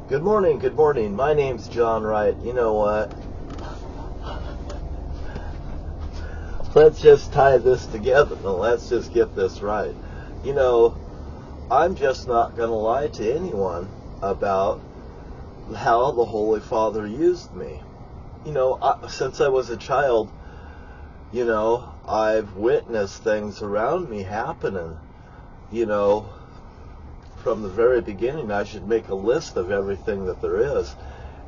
Good morning, good morning. My name's John Wright. You know what? Let's just tie this together. No, let's just get this right. You know, I'm just not going to lie to anyone about how the Holy Father used me. You know, since I was a child, you know, I've witnessed things around me happening. You know, from the very beginning, I should make a list of everything that there is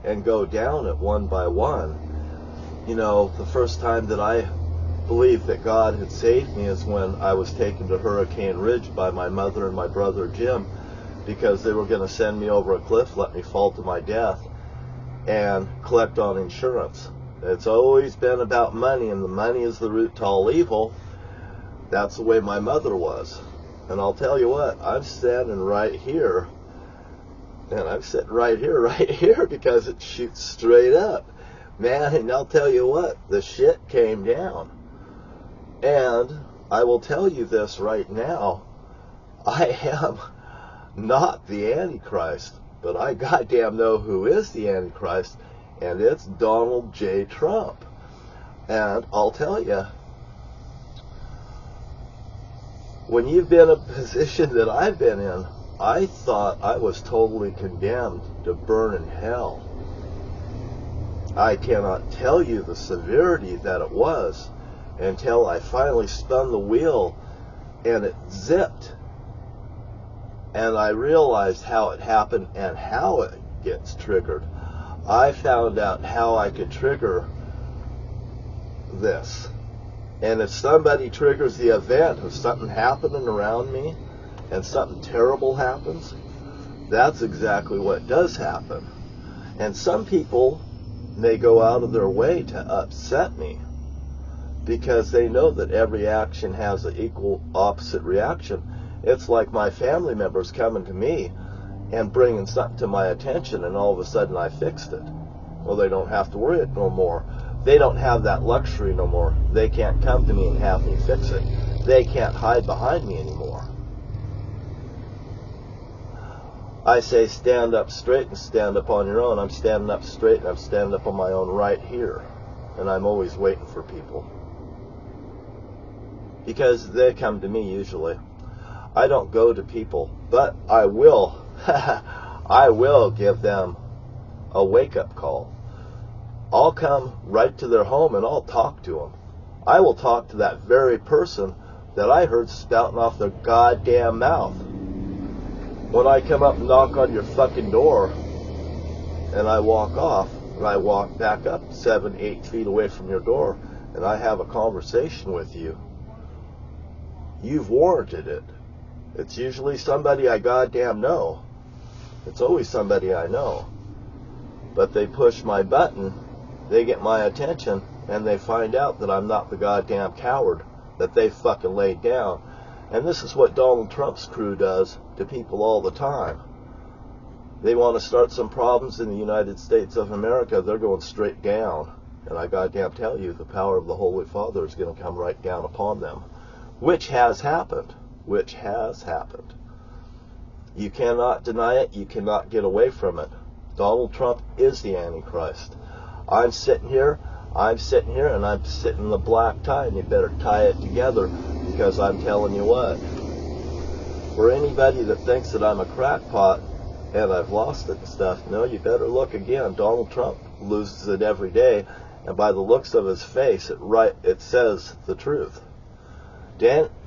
and go down it one by one. You know, the first time that I believed that God had saved me is when I was taken to Hurricane Ridge by my mother and my brother Jim, because they were going to send me over a cliff, let me fall to my death, and collect on insurance. It's always been about money, and the money is the root to all evil. That's the way my mother was. And I'll tell you what, I'm standing right here, and I'm sitting right here, because it shoots straight up. Man, and I'll tell you what, the shit came down. And I will tell you this right now, I am not the Antichrist, but I goddamn know who is the Antichrist, and it's Donald J. Trump. And I'll tell you, when you've been in a position that I've been in, I thought I was totally condemned to burn in hell. I cannot tell you the severity that it was until I finally spun the wheel and it zipped. And I realized how it happened and how it gets triggered. I found out how I could trigger this. And if somebody triggers the event of something happening around me and something terrible happens, that's exactly what does happen. And some people may go out of their way to upset me because they know that every action has an equal opposite reaction. It's like my family members coming to me and bringing something to my attention, and all of a sudden I fixed it. Well, they don't have to worry it no more. They don't have that luxury no more. They can't come to me and have me fix it. They can't hide behind me anymore. I say stand up straight and stand up on your own. I'm standing up straight and I'm standing up on my own right here. And I'm always waiting for people, because they come to me usually. I don't go to people, but I will. I will give them a wake-up call. I'll come right to their home and I'll talk to them. I will talk to that very person that I heard spouting off their goddamn mouth. When I come up and knock on your fucking door and I walk off and I walk back up 7-8 feet away from your door and I have a conversation with you, you've warranted it. It's usually somebody I goddamn know. It's always somebody I know. But they push my button, they get my attention, and they find out that I'm not the goddamn coward that they fucking laid down. And this is what Donald Trump's crew does to people all the time. They want to start some problems in the United States of America, they're going straight down. And I goddamn tell you, the power of the Holy Father is going to come right down upon them. Which has happened. Which has happened. You cannot deny it. You cannot get away from it. Donald Trump is the Antichrist. I'm sitting here, and I'm sitting in the black tie, and you better tie it together, because I'm telling you what, for anybody that thinks that I'm a crackpot and I've lost it and stuff, no, you better look again. Donald Trump loses it every day, and by the looks of his face, it says the truth.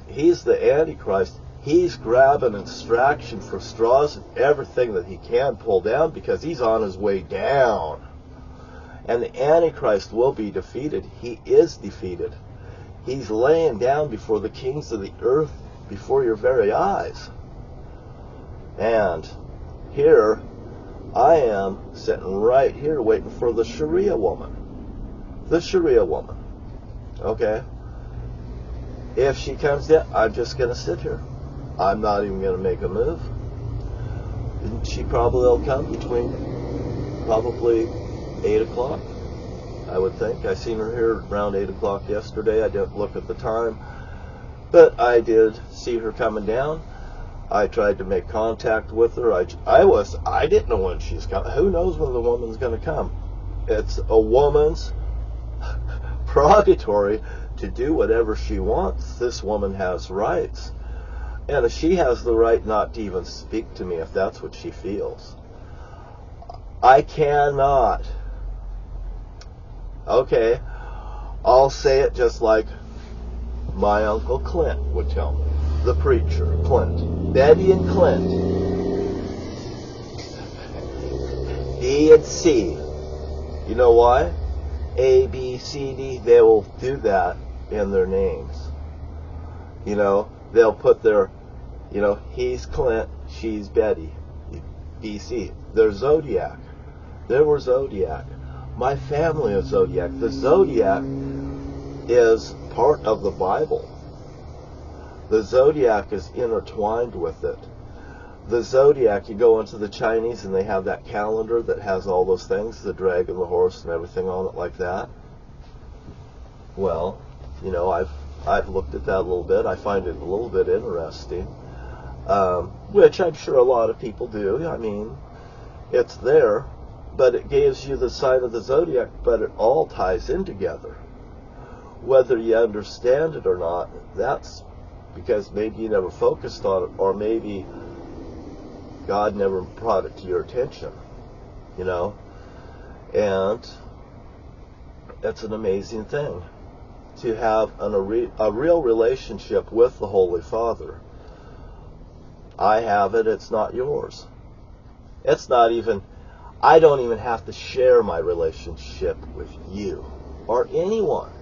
He's the Antichrist. He's grabbing extraction for straws and everything that he can pull down, because he's on his way down. And the Antichrist will be defeated. He is defeated. He's laying down before the kings of the earth, before your very eyes. And here I am sitting right here waiting for the Sharia woman. The Sharia woman. Okay? If she comes in, I'm just going to sit here. I'm not even going to make a move. And she probably will come between probably 8 o'clock, I would think. I seen her here around 8 o'clock yesterday. I didn't look at the time, but I did see her coming down. I tried to make contact with her. I didn't know when she's coming. Who knows when the woman's going to come? It's a woman's prerogative to do whatever she wants. This woman has rights. And she has the right not to even speak to me if that's what she feels. I cannot. Okay, I'll say it just like my Uncle Clint would tell me. The preacher, Clint. Betty and Clint. B and C. You know why? A, B, C, D, they will do that in their names. You know, they'll put their, you know, he's Clint, she's Betty. B, C. They're Zodiac. They were Zodiac. My family is Zodiac. The Zodiac is part of the Bible. The Zodiac is intertwined with it. The Zodiac, you go into the Chinese and they have that calendar that has all those things, the dragon, the horse, and everything on it like that. Well, you know, I've looked at that a little bit. I find it a little bit interesting, which I'm sure a lot of people do. I mean, it's there, but it gives you the sign of the Zodiac, but it all ties in together. Whether you understand it or not, that's because maybe you never focused on it, or maybe God never brought it to your attention, you know. And it's an amazing thing to have a real relationship with the Holy Father. I have it, it's not yours. It's not even, I don't even have to share my relationship with you or anyone.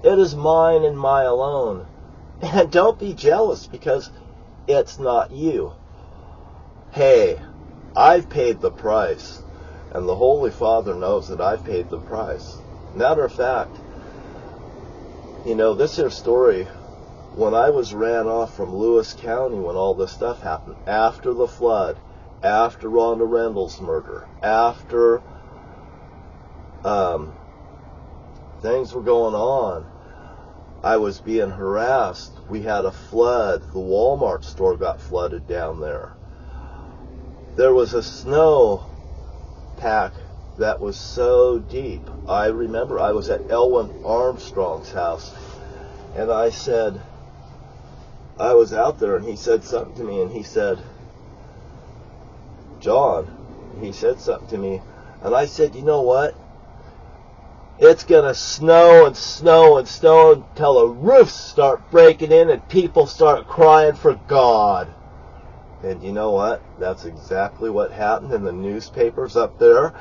It is mine and mine alone. And don't be jealous because it's not you. Hey, I've paid the price, and the Holy Father knows that I've paid the price. Matter of fact, you know, this here story, when I was ran off from Lewis County when all this stuff happened, after the flood, after Rhonda Rendell's murder, after things were going on, I was being harassed. We had a flood. The Walmart store got flooded down there. There was a snow pack that was so deep. I remember I was at Elwyn Armstrong's house, and I said, I was out there, and he said something to me, and he said, John, he said something to me, and I said, you know what? It's going to snow and snow and snow until the roofs start breaking in and people start crying for God. And you know what? That's exactly what happened in the newspapers up there.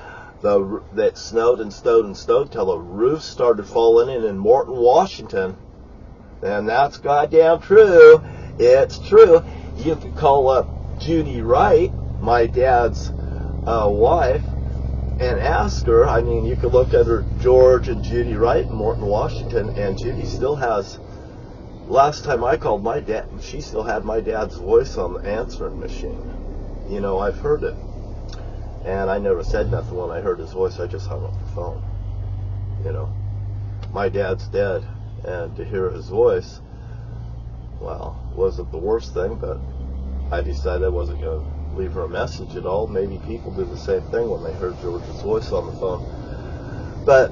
That snowed and snowed and snowed until the roofs started falling in Morton, Washington. And that's goddamn true. It's true. You could call up Judy Wright, my dad's wife, and ask her. I mean, you could look under George and Judy Wright in Morton, Washington, and Judy still has, last time I called my dad, she still had my dad's voice on the answering machine. You know, I've heard it. And I never said nothing when I heard his voice. I just hung up the phone. You know, my dad's dead, and to hear his voice, well, wasn't the worst thing, but I decided I wasn't going to leave her a message at all. Maybe people do the same thing when they heard George's voice on the phone. But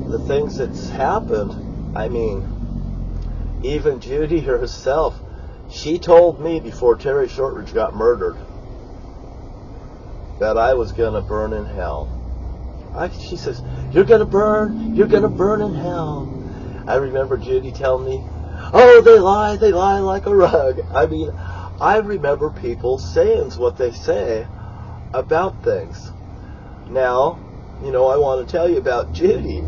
the things that's happened, I mean, even Judy herself, she told me before Terry Shortridge got murdered that I was going to burn in hell. She says, you're going to burn in hell. I remember Judy telling me, oh, they lie like a rug. I mean, I remember people saying what they say about things. Now, you know, I want to tell you about Judy.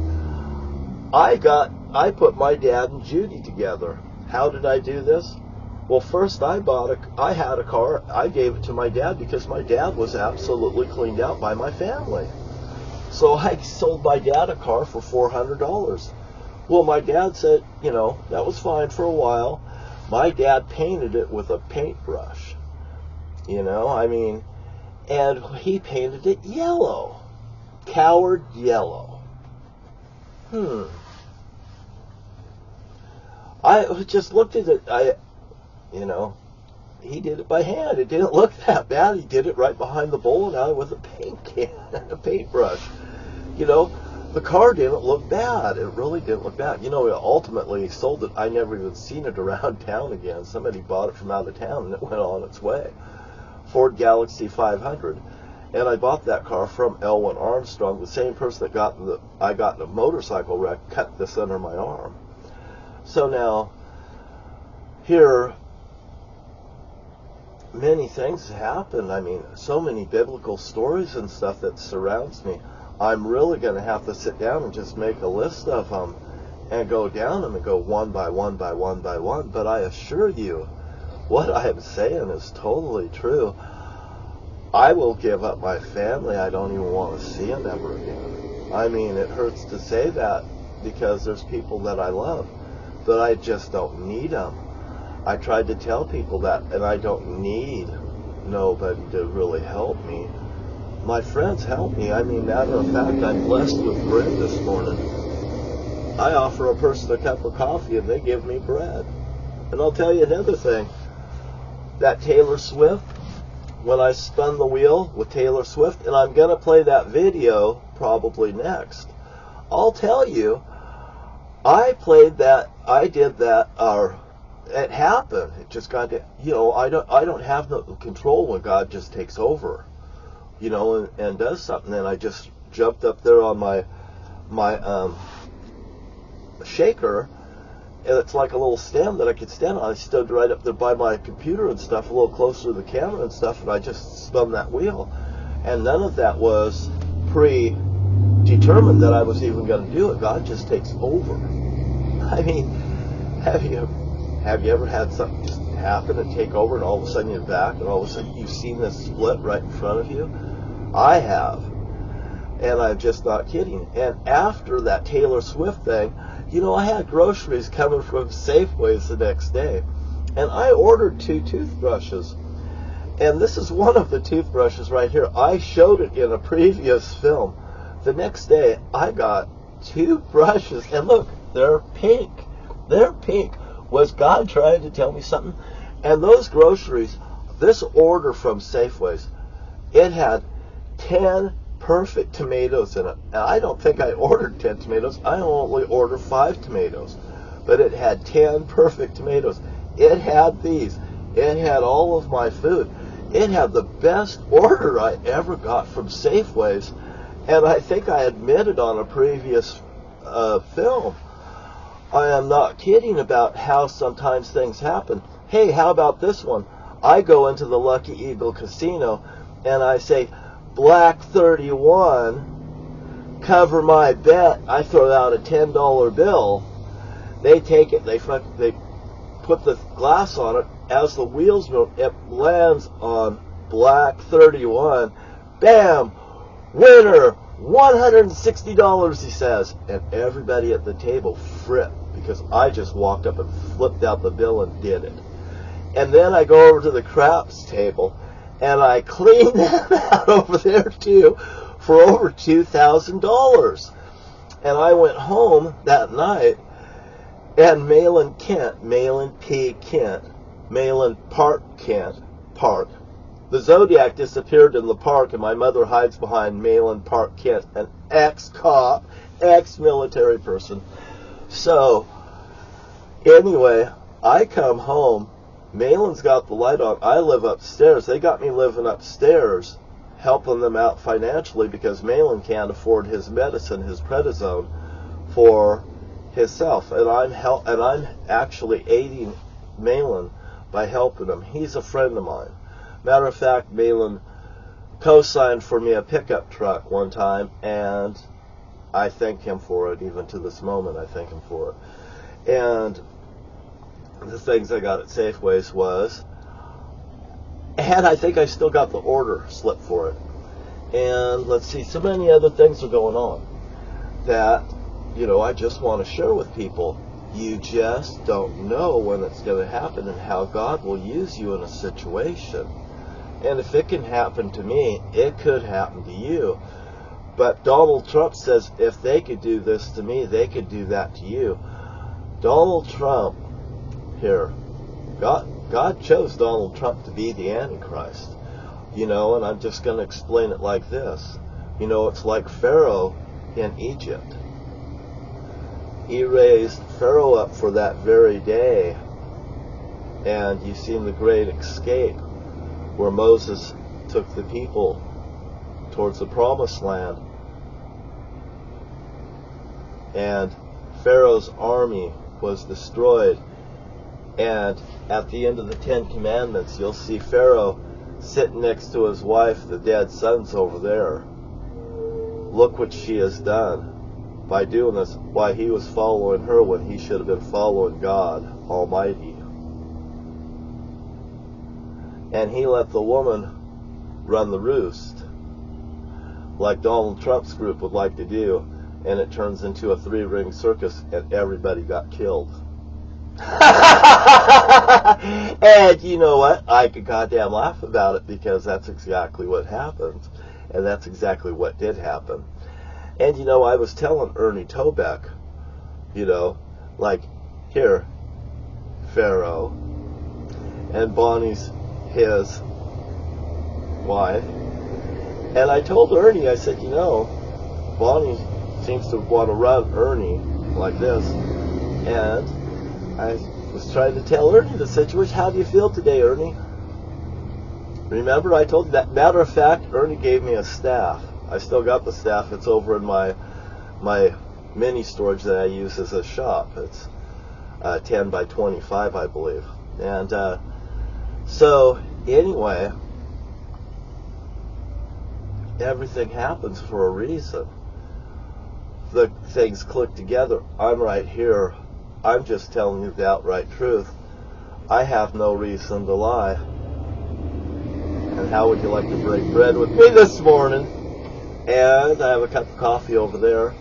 I put my dad and Judy together. How did I do this? Well, first I had a car. I gave it to my dad because my dad was absolutely cleaned out by my family. So I sold my dad a car for $400. Well, my dad said, you know, that was fine for a while. My dad painted it with a paintbrush. You know, I mean, and he painted it yellow. Coward yellow. I just looked at it. you know, he did it by hand. It didn't look that bad. He did it right behind the bowling alley with a paint can and a paintbrush. You know, the car didn't look bad. It really didn't look bad. You know, ultimately he sold it. I never even seen it around town again. Somebody bought it from out of town and it went on its way. Ford Galaxie 500. And I bought that car from Elwin Armstrong, the same person that I got in a motorcycle wreck, cut this under my arm. So now, here, many things happen. I mean, so many biblical stories and stuff that surrounds me. I'm really going to have to sit down and just make a list of them and go down them and go one by one by one by one. But I assure you, what I am saying is totally true. I will give up my family. I don't even want to see them ever again. I mean, it hurts to say that because there's people that I love, but I just don't need them. I tried to tell people that, and I don't need nobody to really help me. My friends help me. I mean, matter of fact, I'm blessed with bread this morning. I offer a person a cup of coffee, and they give me bread. And I'll tell you another thing. That Taylor Swift, when I spun the wheel with Taylor Swift, and I'm going to play that video probably next. I'll tell you, I played that, I did that, it happened. It just got to, you know, I don't have no control when God just takes over, you know, and does something. And I just jumped up there on my shaker, and it's like a little stand that I could stand on. I stood right up there by my computer and stuff, a little closer to the camera and stuff, and I just spun that wheel. And none of that was predetermined that I was even going to do it. God just takes over. I mean, have you ever had something just happen and take over, and all of a sudden you're back, and all of a sudden you've seen this split right in front of you? I have. And I'm just not kidding. And after that Taylor Swift thing, you know, I had groceries coming from Safeways the next day. And I ordered 2 toothbrushes. And this is one of the toothbrushes right here. I showed it in a previous film. The next day, I got 2 brushes. And look, they're pink. They're pink. Was God trying to tell me something? And those groceries, this order from Safeways, it had 10 perfect tomatoes in it. And I don't think I ordered 10 tomatoes. I only ordered 5 tomatoes. But it had 10 perfect tomatoes. It had these. It had all of my food. It had the best order I ever got from Safeways. And I think I admitted on a previous film. I am not kidding about how sometimes things happen. Hey, how about this one? I go into the Lucky Eagle Casino and I say, Black 31, cover my bet. I throw out a $10 bill. They take it, they put the glass on it. As the wheels move, it lands on Black 31. Bam! Winner! $160, he says. And everybody at the table fripped because I just walked up and flipped out the bill and did it. And then I go over to the craps table and I clean that out over there too for over $2,000. And I went home that night, and Malin P. Kent, Malin Park Kent, Park. The Zodiac disappeared in the park, and my mother hides behind Malin Park Kent, an ex-cop, ex-military person. So, anyway, I come home. Malin's got the light on. I live upstairs. They got me living upstairs, helping them out financially because Malin can't afford his medicine, his prednisone, for himself. And I'm actually aiding Malin by helping him. He's a friend of mine. Matter of fact, Malin co-signed for me a pickup truck one time, and I thank him for it. Even to this moment, I thank him for it. And the things I got at Safeways was, and I think I still got the order slip for it. And let's see, so many other things are going on that, you know, I just want to share with people. You just don't know when it's going to happen and how God will use you in a situation. And if it can happen to me, it could happen to you. But Donald Trump says if they could do this to me, they could do that to you. Donald Trump here, God chose Donald Trump to be the Antichrist. You know, and I'm just going to explain it like this. You know, it's like Pharaoh in Egypt. He raised Pharaoh up for that very day. And you've seen the great escape where Moses took the people towards the promised land. And Pharaoh's army was destroyed. And at the end of the Ten Commandments, you'll see Pharaoh sitting next to his wife, the dead sons over there. Look what she has done by doing this, why he was following her when he should have been following God Almighty. And he let the woman run the roost, like Donald Trump's group would like to do, and it turns into a 3-ring circus and everybody got killed. And you know what? I could goddamn laugh about it because that's exactly what happened. And that's exactly what did happen. And you know, I was telling Ernie Tobeck, you know, like, here, Pharaoh, and Bonnie's his wife. And I told Ernie, I said, you know, Bonnie seems to want to run Ernie like this. And I was trying to tell Ernie the situation. How do you feel today, Ernie? Remember I told you that? Matter of fact, Ernie gave me a staff. I still got the staff. It's over in my mini storage that I use as a shop. It's 10 by 25, I believe. And so anyway, everything happens for a reason. The things click together. I'm right here. I'm just telling you the outright truth. I have no reason to lie. And how would you like to break bread with me this morning? And I have a cup of coffee over there.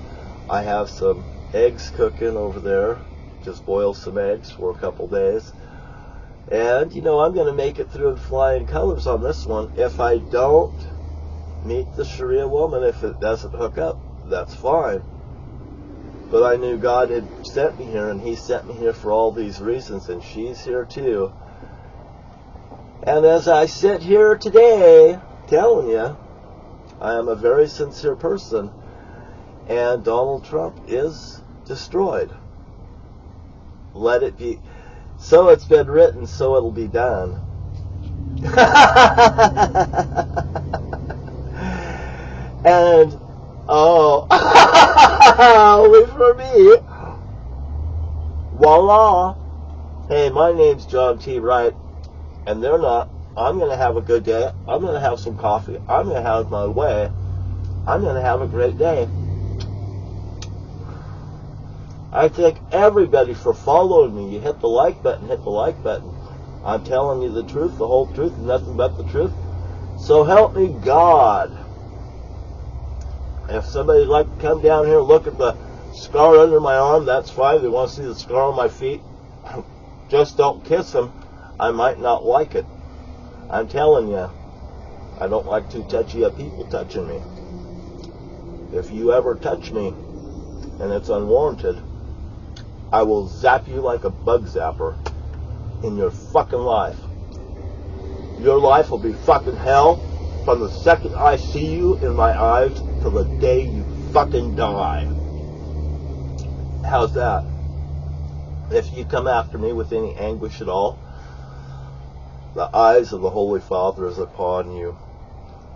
I have some eggs cooking over there. Just boil some eggs for a couple days. And, you know, I'm going to make it through in flying colors on this one. If I don't meet the Sharia woman, if it doesn't hook up, that's fine. But I knew God had sent me here, and He sent me here for all these reasons, and she's here too. And as I sit here today, telling you, I am a very sincere person, and Donald Trump is destroyed. Let it be. So it's been written, so it'll be done. And, oh, only for me. Voila. Hey, my name's John T. Wright, and they're not. I'm going to have a good day. I'm going to have some coffee. I'm going to have my way. I'm going to have a great day. I thank everybody for following me. You hit the like button, hit the like button. I'm telling you the truth, the whole truth, and nothing but the truth. So help me God. If somebody'd like to come down here and look at the scar under my arm, that's fine. They want to see the scar on my feet. Just don't kiss them. I might not like it. I'm telling you, I don't like too touchy of people touching me. If you ever touch me and it's unwarranted, I will zap you like a bug zapper in your fucking life. Your life will be fucking hell from the second I see you in my eyes till the day you fucking die. How's that? If you come after me with any anguish at all, the eyes of the Holy Father is upon you,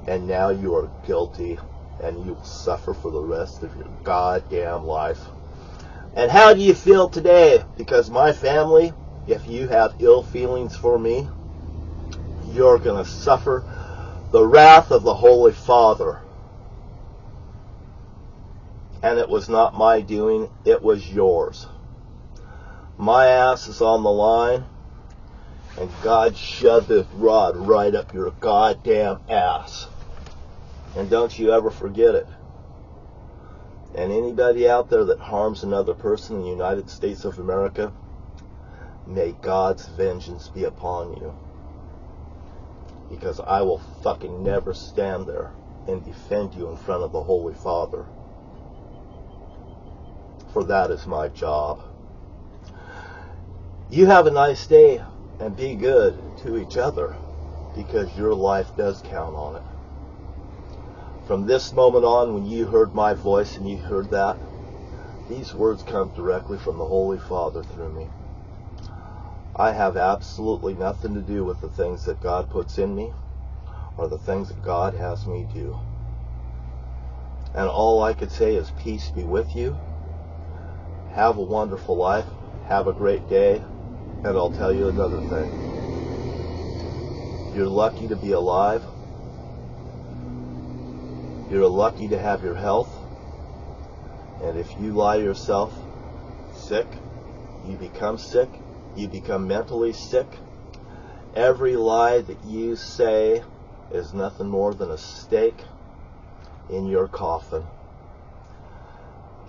and now you are guilty, and you will suffer for the rest of your goddamn life. And how do you feel today? Because my family, if you have ill feelings for me, you're going to suffer the wrath of the Holy Father. And it was not my doing, it was yours. My ass is on the line, and God shoved this rod right up your goddamn ass. And don't you ever forget it. And anybody out there that harms another person in the United States of America, may God's vengeance be upon you. Because I will fucking never stand there and defend you in front of the Holy Father. For that is my job. You have a nice day, and be good to each other, because your life does count on it. From this moment on, when you heard my voice and you heard that, these words come directly from the Holy Father through me. I have absolutely nothing to do with the things that God puts in me or the things that God has me do. And all I could say is peace be with you. Have a wonderful life. Have a great day. And I'll tell you another thing. You're lucky to be alive. You're lucky to have your health. And if you lie yourself sick, you become sick. You become mentally sick. Every lie that you say is nothing more than a stake in your coffin.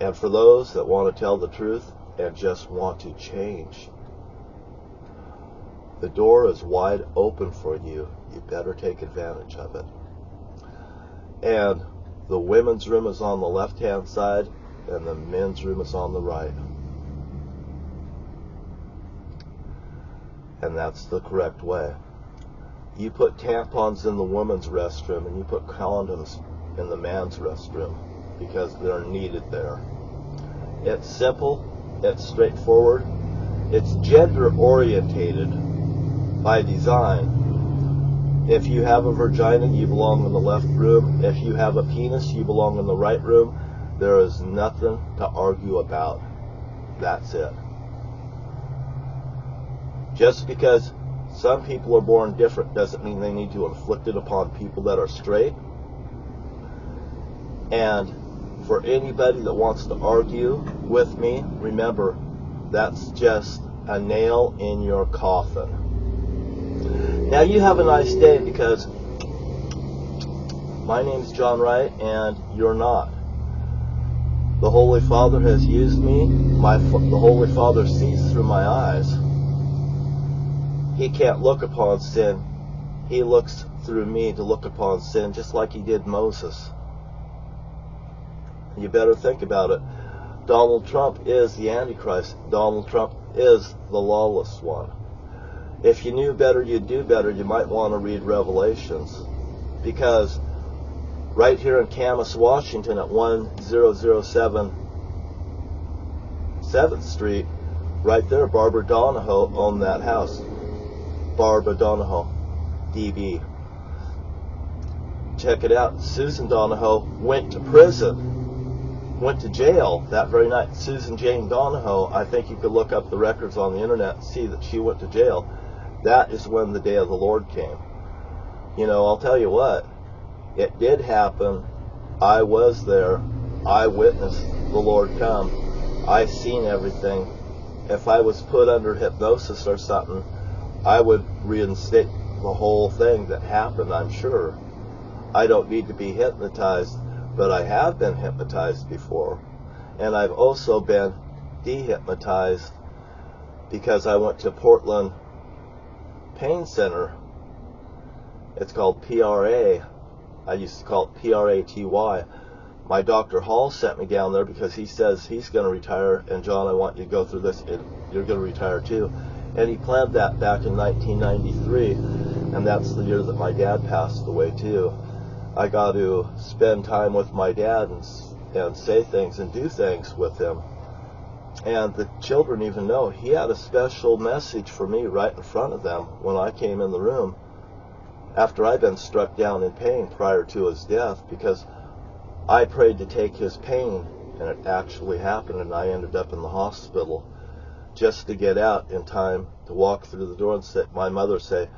And for those that want to tell the truth and just want to change, the door is wide open for you. You better take advantage of it. And the women's room is on the left-hand side, and the men's room is on the right. And that's the correct way. You put tampons in the women's restroom, and you put condoms in the man's restroom, because they're needed there. It's simple, it's straightforward, it's gender orientated by design. If you have a vagina, you belong in the left room. If you have a penis, you belong in the right room. There is nothing to argue about. That's it. Just because some people are born different doesn't mean they need to inflict it upon people that are straight. And for anybody that wants to argue with me, remember, that's just a nail in your coffin. Now you have a nice day, because my name's John Wright and you're not. The Holy Father has used me. The Holy Father sees through my eyes. He can't look upon sin. He looks through me to look upon sin, just like he did Moses. You better think about it. Donald Trump is the Antichrist. Donald Trump is the lawless one. If you knew better, you'd do better. You might want to read Revelations. Because right here in Camas, Washington at 1007 7th Street, right there, Barbara Donahoe owned that house. Barbara Donahoe, DB. Check it out. Susan Donahoe went to prison, went to jail that very night. Susan Jane Donahoe, I think you could look up the records on the internet and see that she went to jail. That is when the day of the Lord came. You know, I'll tell you what, it did happen. I was there. I witnessed the Lord come. I seen everything. If I was put under hypnosis or something, I would reinstate the whole thing that happened, I'm sure. I don't need to be hypnotized, but I have been hypnotized before. And I've also been dehypnotized because I went to Portland Pain Center. It's called PRA. I used to call it PRATY. My Dr. Hall sent me down there because he says he's going to retire, and John, I want you to go through this. You're going to retire too. And he planned that back in 1993, and that's the year that my dad passed away too. I got to spend time with my dad and say things and do things with him. And the children even know he had a special message for me right in front of them when I came in the room after I'd been struck down in pain prior to his death, because I prayed to take his pain, and it actually happened, and I ended up in the hospital just to get out in time to walk through the door and say, my mother say,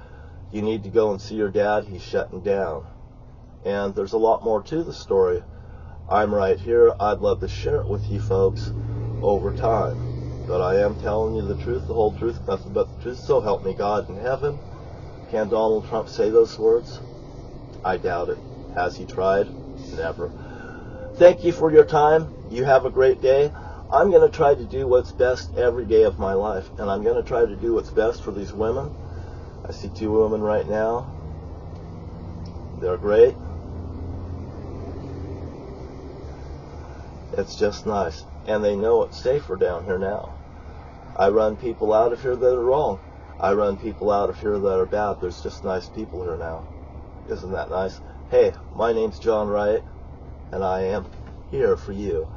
you need to go and see your dad, he's shutting down. And there's a lot more to the story. I'm right here. I'd love to share it with you folks over time. But I am telling you the truth, the whole truth, nothing but the truth. So help me God in heaven. Can Donald Trump say those words? I doubt it. Has he tried? Never. Thank you for your time. You have a great day. I'm going to try to do what's best every day of my life. And I'm going to try to do what's best for these women. I see two women right now. They're great. It's just nice. And they know it's safer down here now. I run people out of here that are wrong. I run people out of here that are bad. There's just nice people here now. Isn't that nice? Hey, my name's John Wright, and I am here for you.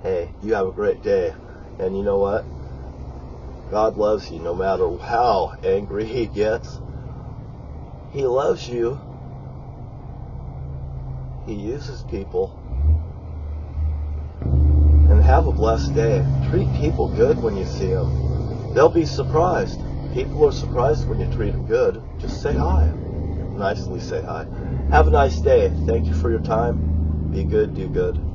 Hey, you have a great day. And you know what? God loves you no matter how angry He gets. He loves you. He uses people. And have a blessed day. Treat people good when you see them. They'll be surprised. People are surprised when you treat them good. Just say hi. Nicely say hi. Have a nice day. Thank you for your time. Be good, do good.